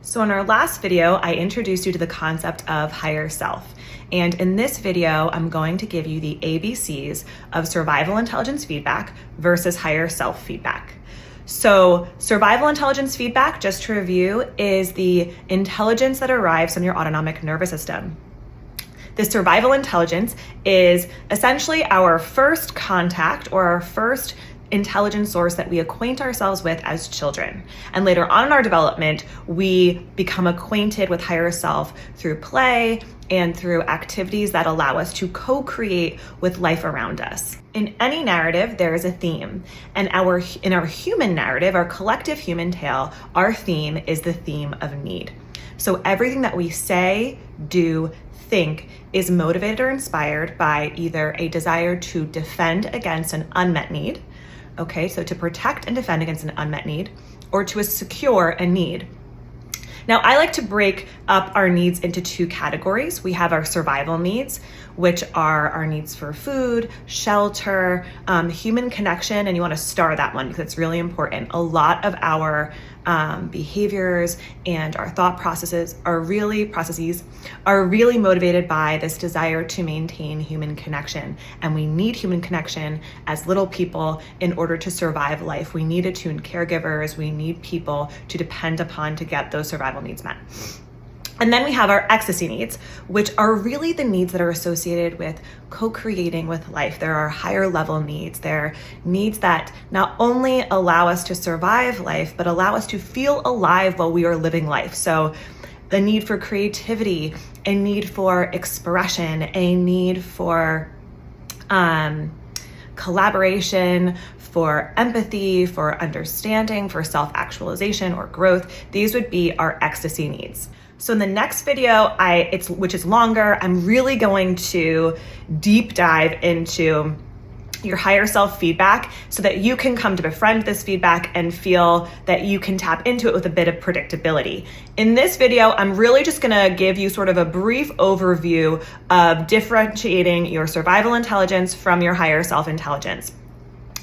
So in our last video, I introduced you to the concept of higher self. And in this video, I'm going to give you the ABCs of survival intelligence feedback versus higher self feedback. So survival intelligence feedback, just to review, is the intelligence that arrives from your autonomic nervous system. The survival intelligence is essentially our first contact or our first intelligence source that we acquaint ourselves with as children. And later on in our development, we become acquainted with higher self through play and through activities that allow us to co-create with life around us. In any narrative, there is a theme. And in our human narrative, our collective human tale, our theme is the theme of need. So everything that we say, do, think is motivated or inspired by either a desire to defend against an unmet need, okay, so to protect and defend against an unmet need, or to secure a need. Now, I like to break up our needs into two categories. We have our survival needs, which are our needs for food, shelter, human connection, and you want to star that one because it's really important. A lot of our behaviors and our thought processes are really motivated by this desire to maintain human connection. And we need human connection as little people in order to survive life. We need attuned caregivers. We need people to depend upon to get those survival needs met. And then we have our ecstasy needs, which are really the needs that are associated with co-creating with life. There are higher level needs. They're needs that not only allow us to survive life, but allow us to feel alive while we are living life. So the need for creativity, a need for expression, a need for collaboration, for empathy, for understanding, for self-actualization or growth. These would be our ecstasy needs. So in the next video, which is longer, I'm really going to deep dive into your higher self feedback so that you can come to befriend this feedback and feel that you can tap into it with a bit of predictability. In this video, I'm really just gonna give you sort of a brief overview of differentiating your survival intelligence from your higher self intelligence.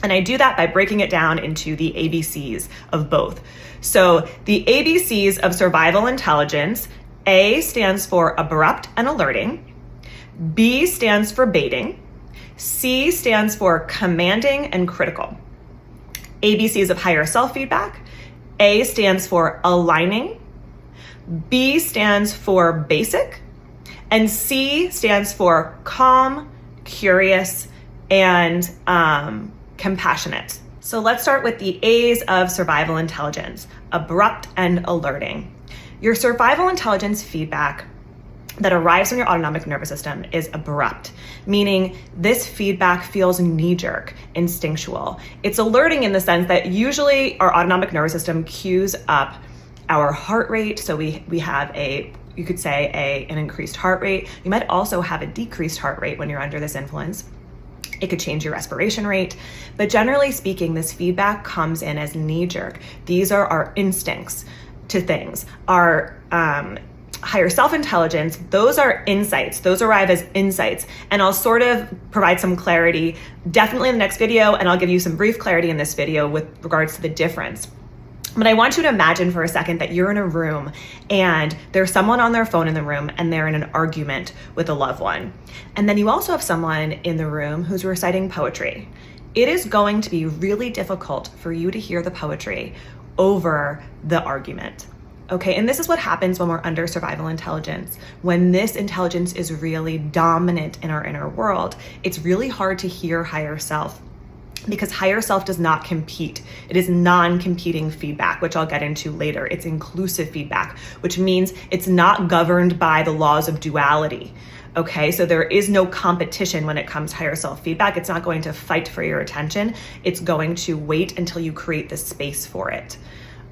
And I do that by breaking it down into the ABCs of both. So the ABCs of survival intelligence, A stands for abrupt and alerting, B stands for baiting, C stands for commanding and critical. ABCs of higher self feedback, A stands for aligning, B stands for basic, and C stands for calm, curious, and compassionate. So let's start with the A's of survival intelligence, abrupt and alerting. Your survival intelligence feedback that arrives from your autonomic nervous system is abrupt, meaning this feedback feels knee-jerk, instinctual. It's alerting in the sense that usually our autonomic nervous system cues up our heart rate. So we have you could say an increased heart rate. You might also have a decreased heart rate when you're under this influence. It could change your respiration rate, but generally speaking, this feedback comes in as knee-jerk. These are our instincts to things. Our higher self-intelligence, those are insights. Those arrive as insights. And I'll sort of provide some clarity definitely in the next video, and I'll give you some brief clarity in this video with regards to the difference. But I want you to imagine for a second that you're in a room and there's someone on their phone in the room and they're in an argument with a loved one. And then you also have someone in the room who's reciting poetry. It is going to be really difficult for you to hear the poetry over the argument. Okay, and this is what happens when we're under survival intelligence. When this intelligence is really dominant in our inner world, it's really hard to hear higher self, because higher self does not compete. It is non-competing feedback, which I'll get into later. It's inclusive feedback, which means it's not governed by the laws of duality. Okay, so there is no competition when it comes to higher self feedback. It's not going to fight for your attention. It's going to wait until you create the space for it.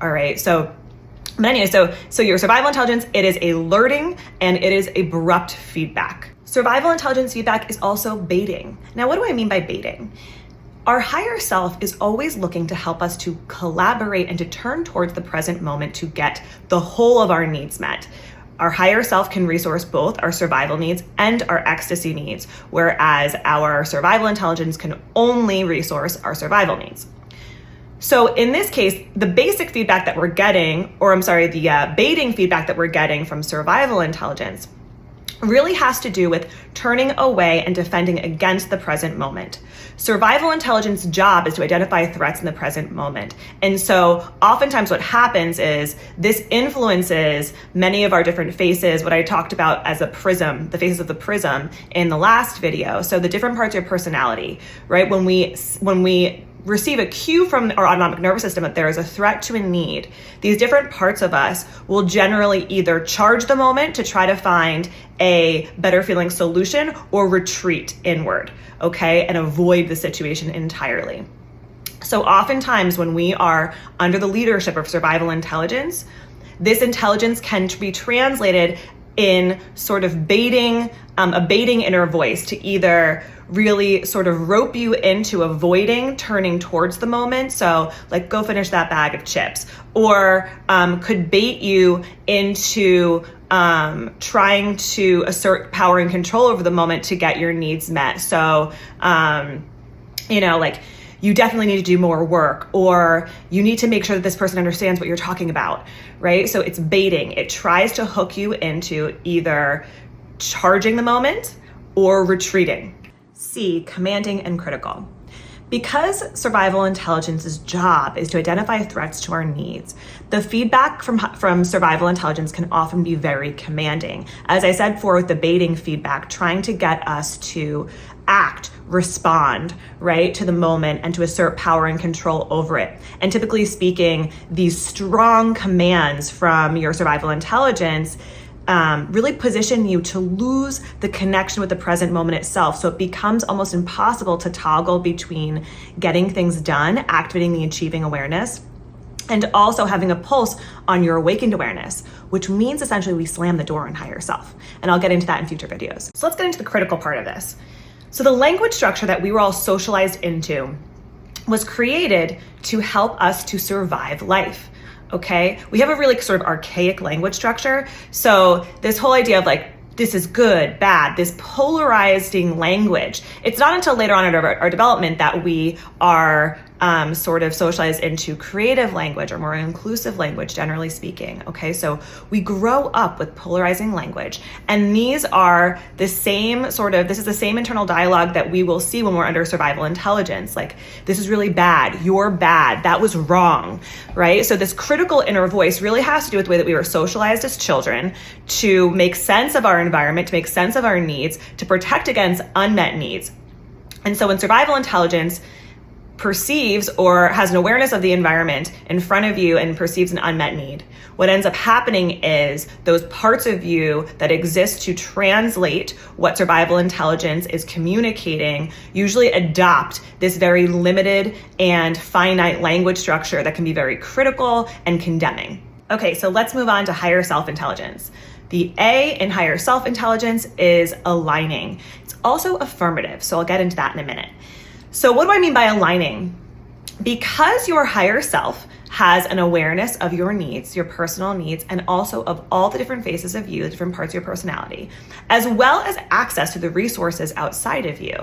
All right, but anyway, so your survival intelligence, it is alerting and it is abrupt feedback. Survival intelligence feedback is also baiting. Now, what do I mean by baiting? Our higher self is always looking to help us to collaborate and to turn towards the present moment to get the whole of our needs met. Our higher self can resource both our survival needs and our ecstasy needs, whereas our survival intelligence can only resource our survival needs. So in this case, the basic feedback that we're getting, the baiting feedback that we're getting from survival intelligence really has to do with turning away and defending against the present moment. Survival intelligence job is to identify threats in the present moment. And so oftentimes what happens is this influences many of our different faces, what I talked about as a prism, the faces of the prism in the last video. So the different parts of your personality, right? When we receive a cue from our autonomic nervous system that there is a threat to a need, these different parts of us will generally either charge the moment to try to find a better feeling solution or retreat inward, okay, and avoid the situation entirely. So oftentimes when we are under the leadership of survival intelligence, this intelligence can be translated in sort of a baiting inner voice to either really sort of rope you into avoiding turning towards the moment. So like, go finish that bag of chips, or could bait you into trying to assert power and control over the moment to get your needs met. So, like, you definitely need to do more work, or you need to make sure that this person understands what you're talking about, right? So it's baiting. It tries to hook you into either charging the moment or retreating. C, commanding and critical. Because survival intelligence's job is to identify threats to our needs, the feedback from survival intelligence can often be very commanding. As I said before with the baiting feedback, trying to get us to act, respond, right, to the moment and to assert power and control over it. And typically speaking, these strong commands from your survival intelligence really position you to lose the connection with the present moment itself. So it becomes almost impossible to toggle between getting things done, activating the achieving awareness, and also having a pulse on your awakened awareness, which means essentially we slam the door on higher self. And I'll get into that in future videos. So let's get into the critical part of this. So the language structure that we were all socialized into was created to help us to survive life. Okay, we have a really sort of archaic language structure. So this whole idea of like, this is good, bad, this polarizing language, it's not until later on in our development that we are sort of socialized into creative language or more inclusive language, generally speaking. Okay, so we grow up with polarizing language, and these are the same this is the same internal dialogue that we will see when we're under survival intelligence. Like, this is really bad, you're bad, that was wrong, right? So this critical inner voice really has to do with the way that we were socialized as children to make sense of our environment, to make sense of our needs, to protect against unmet needs. And so when survival intelligence perceives or has an awareness of the environment in front of you and perceives an unmet need, what ends up happening is those parts of you that exist to translate what survival intelligence is communicating usually adopt this very limited and finite language structure that can be very critical and condemning. Okay, so let's move on to higher self-intelligence. The A in higher self-intelligence is aligning. It's also affirmative, so I'll get into that in a minute. So what do I mean by aligning? Because your higher self has an awareness of your needs, your personal needs, and also of all the different faces of you, the different parts of your personality, as well as access to the resources outside of you,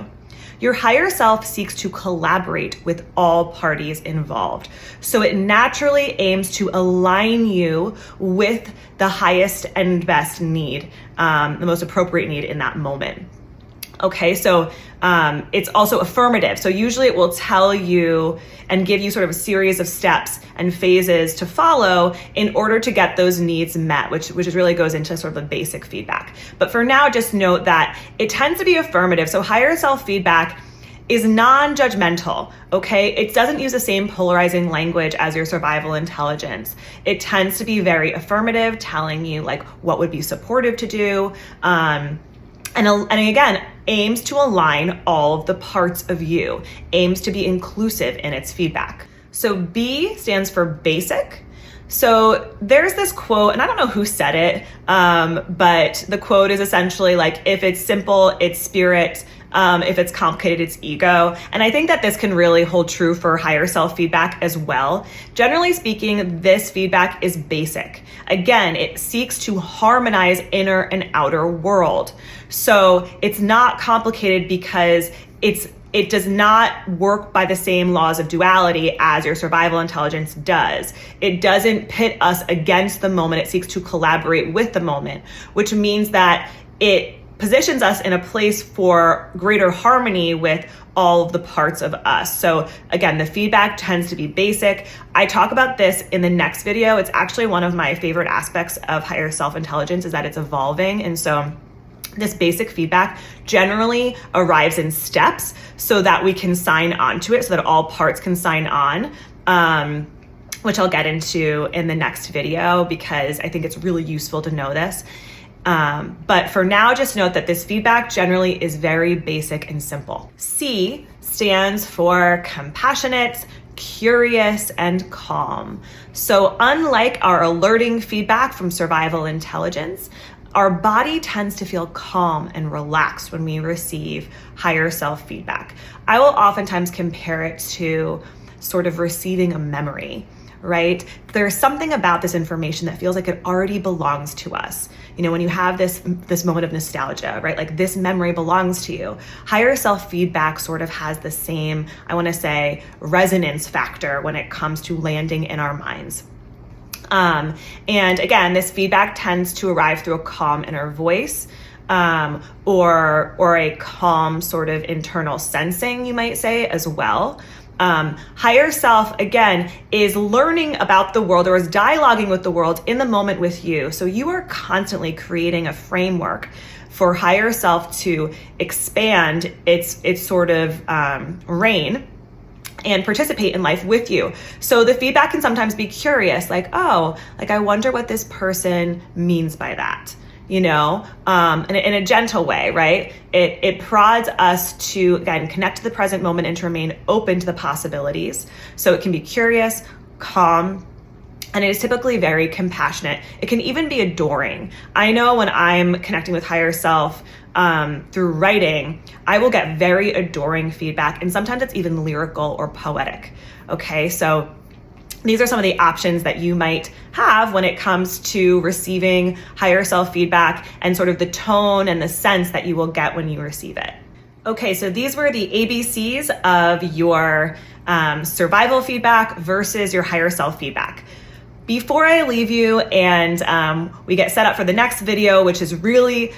your higher self seeks to collaborate with all parties involved. So it naturally aims to align you with the highest and best need, the most appropriate need in that moment. Okay, so it's also affirmative. So usually it will tell you and give you sort of a series of steps and phases to follow in order to get those needs met, which really goes into sort of the basic feedback. But for now, just note that it tends to be affirmative. So higher self feedback is non-judgmental, okay? It doesn't use the same polarizing language as your survival intelligence. It tends to be very affirmative, telling you like what would be supportive to do, and again, aims to align all of the parts of you, aims to be inclusive in its feedback. So B stands for basic. So there's this quote, and I don't know who said it, but the quote is essentially like, if it's simple, it's spirit. If it's complicated, it's ego. And I think that this can really hold true for higher self feedback as well. Generally speaking, this feedback is basic. Again, it seeks to harmonize inner and outer world. So it's not complicated because it's it does not work by the same laws of duality as your survival intelligence does. It doesn't pit us against the moment. It seeks to collaborate with the moment, which means that it positions us in a place for greater harmony with all of the parts of us. So again, the feedback tends to be basic. I talk about this in the next video. It's actually one of my favorite aspects of higher self-intelligence, is that it's evolving. And so this basic feedback generally arrives in steps so that we can sign on to it, so that all parts can sign on, which I'll get into in the next video because I think it's really useful to know this. But for now, just note that this feedback generally is very basic and simple. C stands for compassionate, curious, and calm. So unlike our alerting feedback from survival intelligence, our body tends to feel calm and relaxed when we receive higher self feedback. I will oftentimes compare it to sort of receiving a memory, right? There's something about this information that feels like it already belongs to us. You know, when you have this moment of nostalgia, right? Like this memory belongs to you. Higher self feedback sort of has the same, I want to say, resonance factor when it comes to landing in our minds. And again, this feedback tends to arrive through a calm inner voice, or a calm sort of internal sensing, you might say, as well. Higher self, again, is learning about the world, or is dialoguing with the world in the moment with you. So you are constantly creating a framework for higher self to expand its sort of reign and participate in life with you. So the feedback can sometimes be curious, like, oh, like I wonder what this person means by that, you know, in a gentle way, right? It prods us to, again, connect to the present moment and to remain open to the possibilities. So it can be curious, calm, and it is typically very compassionate. It can even be adoring. I know when I'm connecting with higher self through writing, I will get very adoring feedback, and sometimes it's even lyrical or poetic. Okay, so these are some of the options that you might have when it comes to receiving higher self feedback, and sort of the tone and the sense that you will get when you receive it. Okay, so these were the ABCs of your survival feedback versus your higher self feedback. Before I leave you and we get set up for the next video, which is really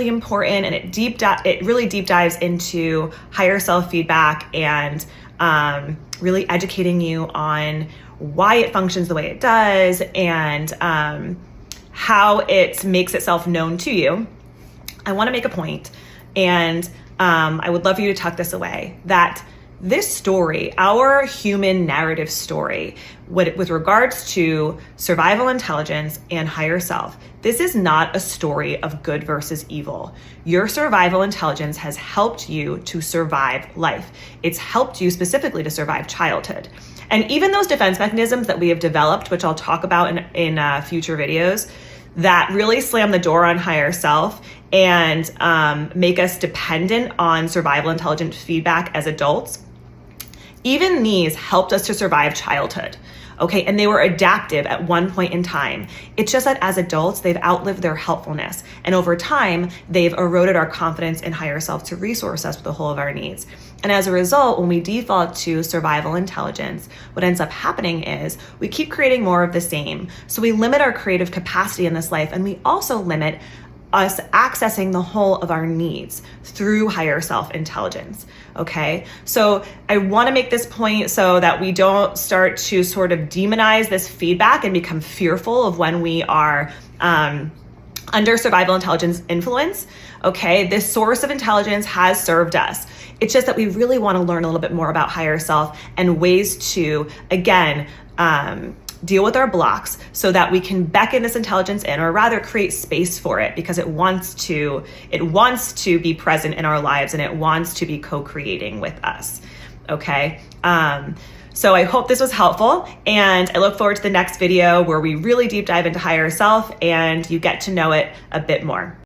important, and it really deep dives into higher self feedback and really educating you on why it functions the way it does, and how it makes itself known to you, I want to make a point, and I would love for you to tuck this away, that this story, our human narrative story, with regards to survival intelligence and higher self, this is not a story of good versus evil. Your survival intelligence has helped you to survive life. It's helped you specifically to survive childhood. And even those defense mechanisms that we have developed, which I'll talk about in future videos, that really slam the door on higher self and make us dependent on survival intelligence feedback as adults, even these helped us to survive childhood. Okay, and they were adaptive at one point in time. It's just that as adults, they've outlived their helpfulness. And over time, they've eroded our confidence in higher self to resource us with the whole of our needs. And as a result, when we default to survival intelligence, what ends up happening is we keep creating more of the same. So we limit our creative capacity in this life, and we also limit us accessing the whole of our needs through higher self-intelligence, okay? So I wanna make this point so that we don't start to sort of demonize this feedback and become fearful of when we are under survival intelligence influence, okay? This source of intelligence has served us. It's just that we really wanna learn a little bit more about higher self and ways to, again, deal with our blocks so that we can beckon this intelligence in, or rather create space for it, because it wants to be present in our lives, and it wants to be co-creating with us. Okay. So I hope this was helpful, and I look forward to the next video where we really deep dive into higher self and you get to know it a bit more.